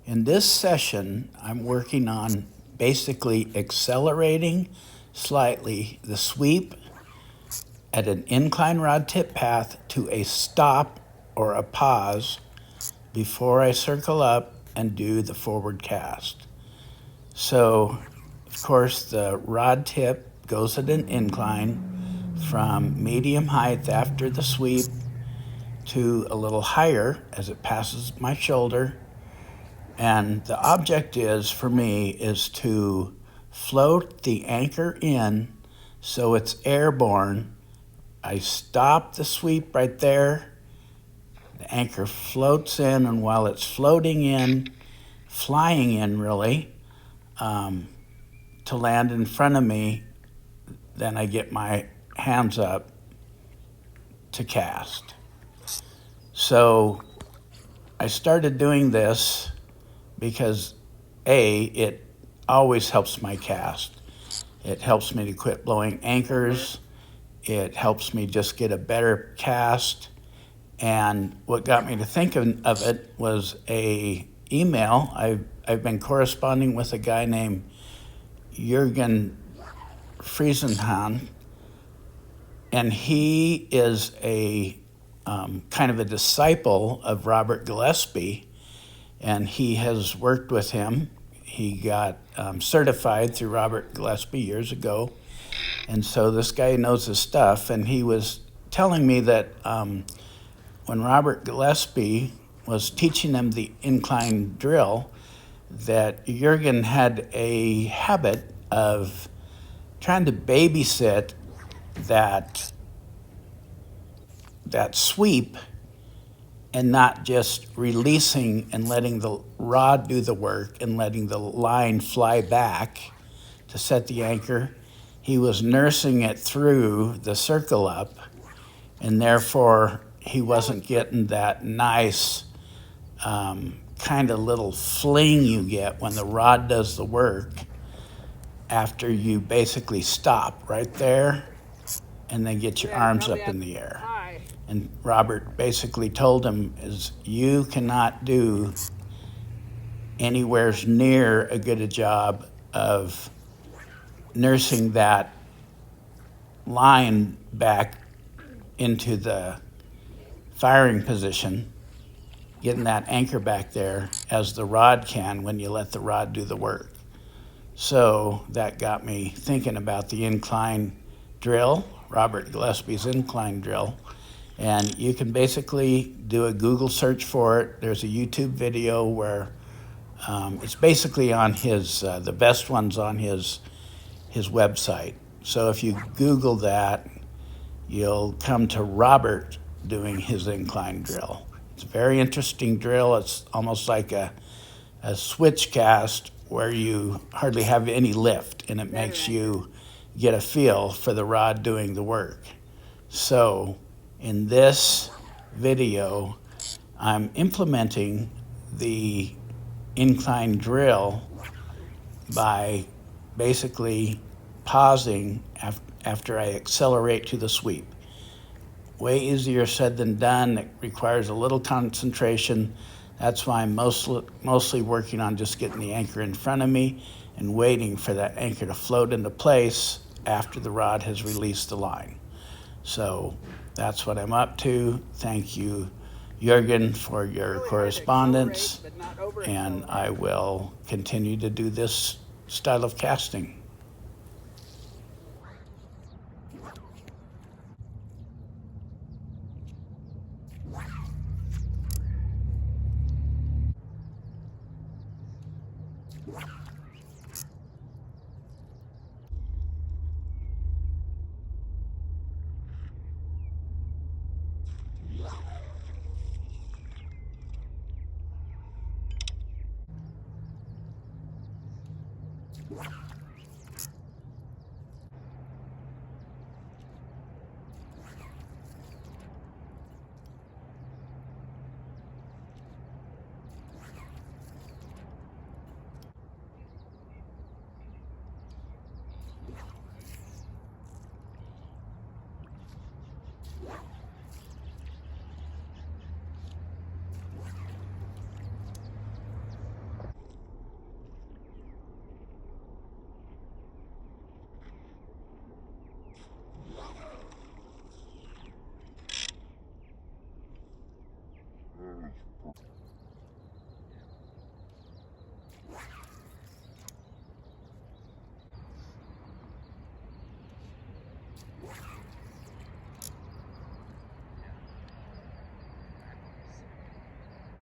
In this session, I'm working on basically accelerating slightly the sweep at an incline rod tip path to a stop or a pause before I circle up and do the forward cast. So, of course, the rod tip goes at an incline from medium height after the sweep to a little higher as it passes my shoulder. And the object is, for me, is to float the anchor in so it's airborne. I stop the sweep right there. The anchor floats in, and while it's floating in, flying in really, to land in front of me, then I get my hands up to cast. So I started doing this because it always helps my cast. It helps me to quit blowing anchors. It helps me just get a better cast. And what got me to think of it was a email. I've been corresponding with a guy named Jürgen Friesenhahn, and he is a kind of a disciple of Robert Gillespie, and he has worked with him. He got certified through Robert Gillespie years ago, and so this guy knows his stuff, and he was telling me that when Robert Gillespie was teaching them the incline drill, that Jürgen had a habit of trying to babysit that sweep and not just releasing and letting the rod do the work and letting the line fly back to set the anchor. He was nursing it through the circle up, and therefore he wasn't getting that nice kind of little fling you get when the rod does the work after you basically stop right there and then get your arms up in the air. And Robert basically told him is you cannot do anywhere near a good a job of nursing that line back into the firing position, getting that anchor back there as the rod can when you let the rod do the work. So that got me thinking about the incline drill, Robert Gillespie's incline drill. And you can basically do a Google search for it. There's a YouTube video where it's basically on his, the best one's on his website. So if you Google that, you'll come to Robert doing his incline drill. It's a very interesting drill. It's almost like a switch cast where you hardly have any lift, and it makes you get a feel for the rod doing the work. So in this video, I'm implementing the incline drill by basically pausing after I accelerate to the sweep. Way easier said than done. It requires a little concentration. That's why I'm mostly working on just getting the anchor in front of me and waiting for that anchor to float into place after the rod has released the line. So that's what I'm up to. Thank you, Jürgen, for your correspondence, and I will continue to do this style of casting.